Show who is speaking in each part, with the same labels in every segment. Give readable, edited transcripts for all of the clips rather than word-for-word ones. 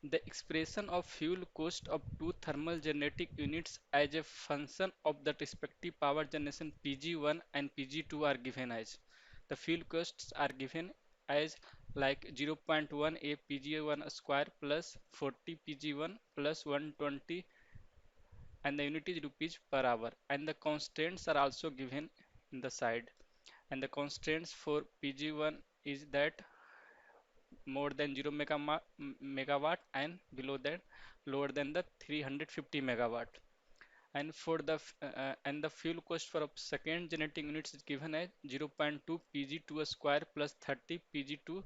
Speaker 1: The expression of fuel cost of two thermal generating units as a function of the respective power generation Pg1 and Pg2 are given as. The fuel costs are given as like 0.1 a Pg1 square plus 40 Pg1 plus 120, and the unit is rupees per hour, and the constraints are also given in the side, and the constraints for Pg1 is that more than 0 megawatt and below that lower than the 350 megawatt. And for the and the fuel cost for a second generating units is given as 0.2 pg2 square plus 30 pg2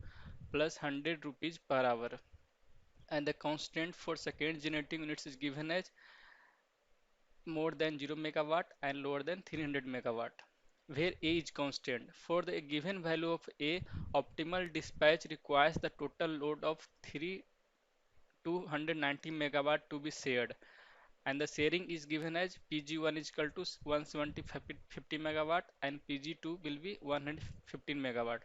Speaker 1: plus 100 rupees per hour, and the constant for second generating units is given as more than 0 megawatt and lower than 300 megawatt, where A is constant. For the given value of A, optimal dispatch requires the total load of 290 megawatt to be shared, and the sharing is given as Pg1 is equal to 170 megawatt and Pg2 will be 115 megawatt.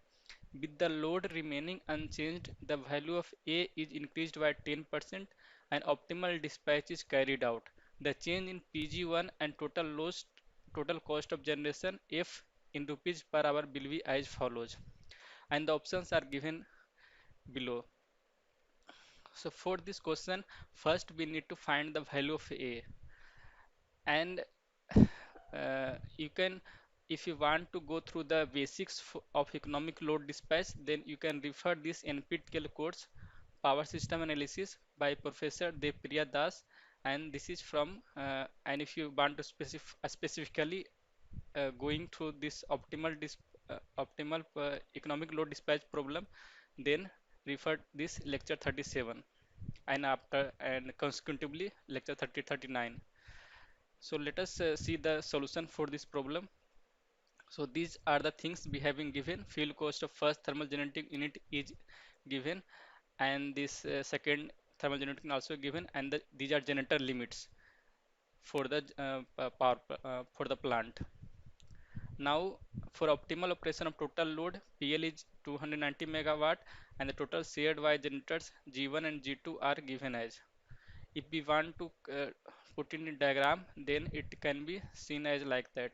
Speaker 1: With the load remaining unchanged, the value of A is increased by 10% and optimal dispatch is carried out. The change in Pg1 and total cost of generation F in rupees per hour will be as follows, and the options are given below. So for this question, first we need to find the value of A, and you can, if you want to go through the basics of economic load dispatch, then you can refer this NPTEL course Power System Analysis by Professor Depriya Das, and this is from and if you want to specifically going through this optimal economic load dispatch problem, then refer this lecture 37 and after and consecutively lecture 39. So let us see the solution for this problem. So these are the things we have been given. Fuel cost of first thermal generating unit is given, and this second thermal generating also given, and these are generator limits for the for the plant. Now for optimal operation of total load, PL is 290 megawatt, and the total shared by generators G1 and G2 are given as. If we want to put in a diagram, then it can be seen as like that.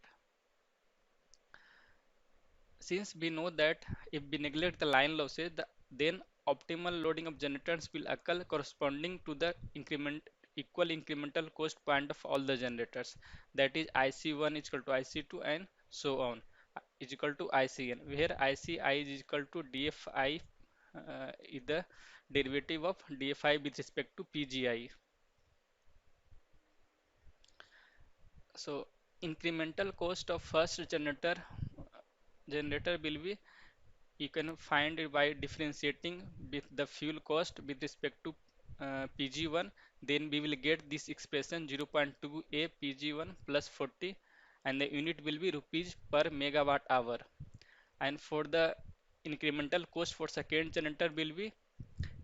Speaker 1: Since we know that if we neglect the line losses, then optimal loading of generators will occur corresponding to the equal incremental cost point of all the generators. That is IC1 is equal to IC2 and so on is equal to ICN, where ICI is equal to DFI, is the derivative of DFI with respect to PGI. So incremental cost of first generator will be, you can find it by differentiating with the fuel cost with respect to Pg1, then we will get this expression 0.2 a Pg1 plus 40, and the unit will be rupees per megawatt hour. And for the incremental cost for second generator will be,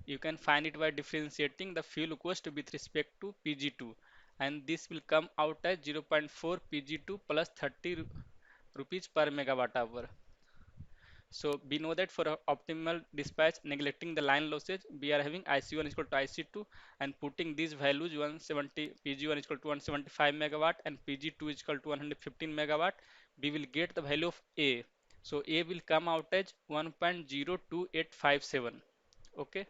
Speaker 1: you can find it by differentiating the fuel cost with respect to Pg2, and this will come out as 0.4 Pg2 plus 30 rupees per megawatt hour. So we know that for optimal dispatch, neglecting the line losses, we are having IC1 is equal to IC2, and putting these values 170, PG1 is equal to 175 megawatt and PG2 is equal to 115 megawatt, we will get the value of A. So A will come out as 1.02857. Okay.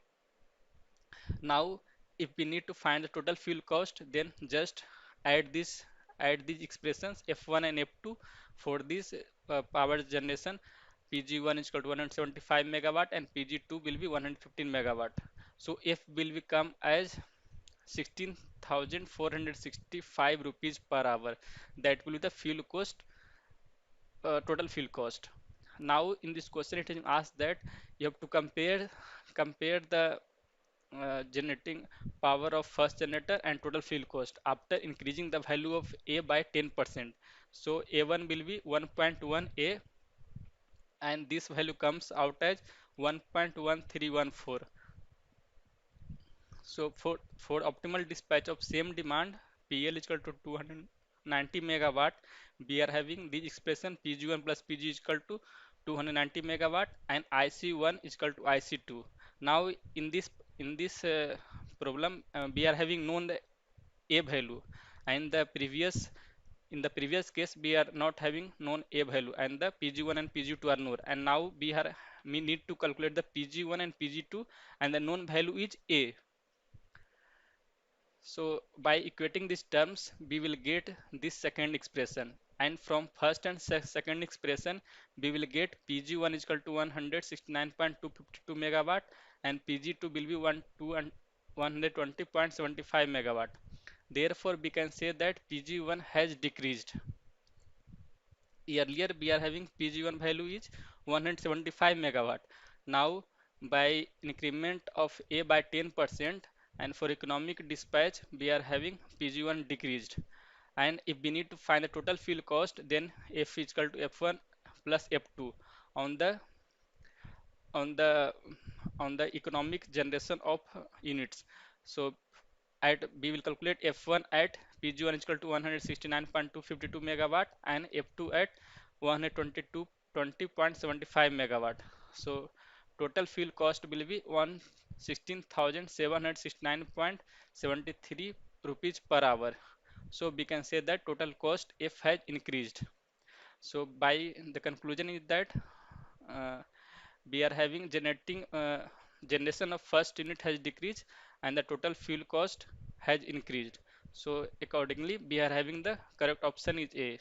Speaker 1: Now if we need to find the total fuel cost, then just add this add these expressions F1 and F2 for this power generation. Pg1 is equal to 175 megawatt and Pg2 will be 115 megawatt. So F will become as 16,465 rupees per hour. That will be the fuel cost, total fuel cost. Now in this question it is asked that you have to compare the generating power of first generator and total fuel cost after increasing the value of A by 10%. So A1 will be 1.1 A, and this value comes out as 1.1314. So for optimal dispatch of same demand, PL is equal to 290 megawatt, we are having this expression PG1 plus PG is equal to 290 megawatt and IC1 is equal to IC2. Now in this problem, we are having known the A value, and in the previous case we are not having known A value, and the Pg1 and Pg2 are known, and now we need to calculate the Pg1 and Pg2, and the known value is A. So by equating these terms, we will get this second expression. And from first and second expression, we will get Pg1 is equal to 169.252 megawatt, and Pg2 will be 120.75 megawatt. Therefore, we can say that Pg1 has decreased. Earlier, we are having Pg1 value is 175 megawatt. Now, by increment of A by 10%, and for economic dispatch, we are having Pg1 decreased. And if we need to find the total fuel cost, then F is equal to F1 plus F2 on the on the on the economic generation of units. So at we will calculate F1 at Pg1 is equal to 169.252 megawatt, and F2 at 122.20.75 megawatt. So total fuel cost will be 116,769.73 rupees per hour. So we can say that total cost F has increased. So by the conclusion is that uh, we are having generation of first unit has decreased, and the total fuel cost has increased. So accordingly, we are having the correct option is A.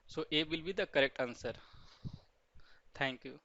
Speaker 1: So A will be the correct answer. Thank you.